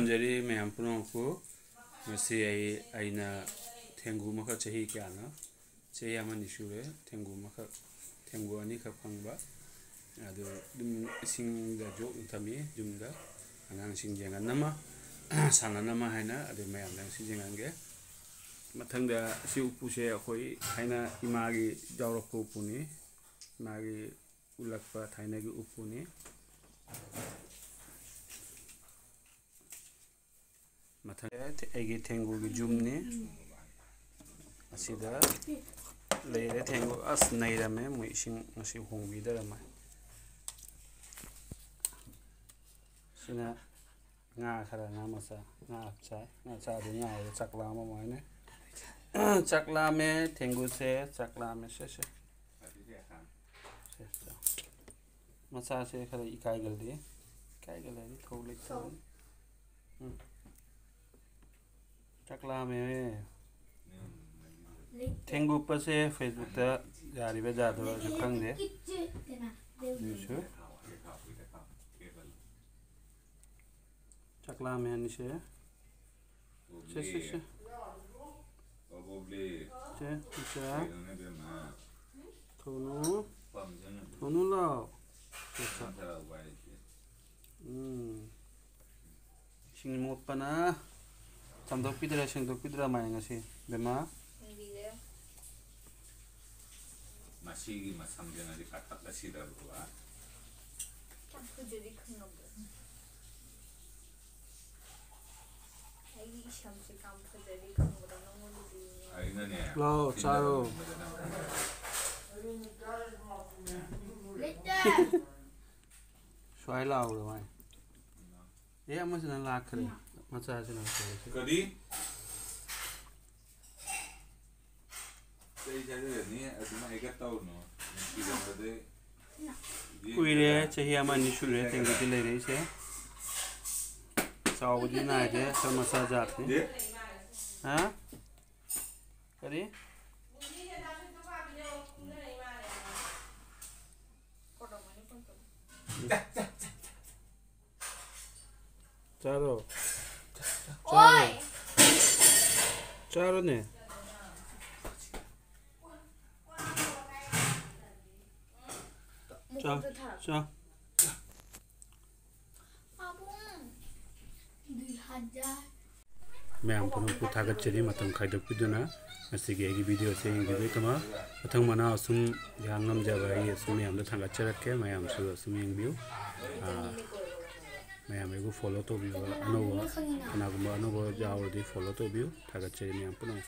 ꯊꯝꯖꯔꯤ ꯃꯌꯥꯝ ꯄꯨꯝꯅꯃꯛꯄꯨ ꯉꯁꯤ ꯑꯩꯅ ꯊꯦꯡꯒꯨ ꯃꯈꯛ ꯆꯍꯤ ꯀꯌꯥꯅ ꯆꯍꯤ ꯑꯃꯅꯤ ꯁꯨꯔꯦ ꯊꯦꯡꯒꯨ ꯑꯅꯤꯈꯛ ꯐꯪꯕ ꯑꯗꯨ ꯑꯗꯨꯝ ꯏꯁꯤꯡꯗ ꯖꯣꯛꯅ ꯊꯝꯃꯤ ꯌꯨꯝꯗ ꯑꯉꯥꯡꯁꯤꯡ ꯌꯦꯡꯍꯟꯅꯕ ꯁꯥꯟꯅꯅꯕ ꯍꯥꯏꯅ ꯑꯗꯨ ꯃꯌꯥꯝꯗ ꯉꯁꯤ ꯌꯦꯡꯍꯟꯒꯦ ꯃꯊꯪꯗ ꯁꯤ ꯎꯄꯨꯁꯦ ꯑꯩꯈꯣꯏ ꯊꯥꯏꯅ ꯏꯃꯥꯒꯤ ꯌꯥꯎꯔꯛꯄ ꯎꯄꯨꯅꯤ ꯏꯃꯥꯒꯤ ꯎꯠꯂꯛꯄ ꯊꯥꯏꯅꯒꯤ ꯎꯄꯨꯅꯤ मथंग ऐगी थेंगू की जुमने असीदा लेरे थेंगू अस नैरा में मुइसिंग मसी होंगीदर मा सिना nga khara nga masa nga cha de nga chakla ma maine chakla me thenggu se chakla me se masa se khara ikai gal di thole चकला में थेंगू पसे फेसबुक ता जारी बे जादो जो खंगे दिसु चकला में निसे से थोनु लाओ सिंगमोट पना Samdok pidra main ngasi bema masih masam jangan dikatak lagi dah buah aku jadi kenapa lagi sampai kamu jadi kenapa nongol di aina ni lo caro soai lau rồi mày em mới xin lạc rồi Masa sih nak? Kadi? Saya jadi ni, asma ikat tahu no. Kita ada. Kuire cahaya mani shure tenggu dilai rei se. Saudi na je sama sajat ni. Ha? Kadi? Caro. Oi. Caro ne. Cha. मैं हम पुनः पुथागत चली मतम खाइदक पिदुना मसिगे एगी video से इंगिबे कमा मथंग मना assume यांगम जाबाई assume यामदा थांगा चरके मयाम सु assume यंगबिउ ma'am एगो फॉलो तो भी अनोवा अनागुम्बा अनोवा जाओ दी फॉलो तो भी थागत चेरी में पुनः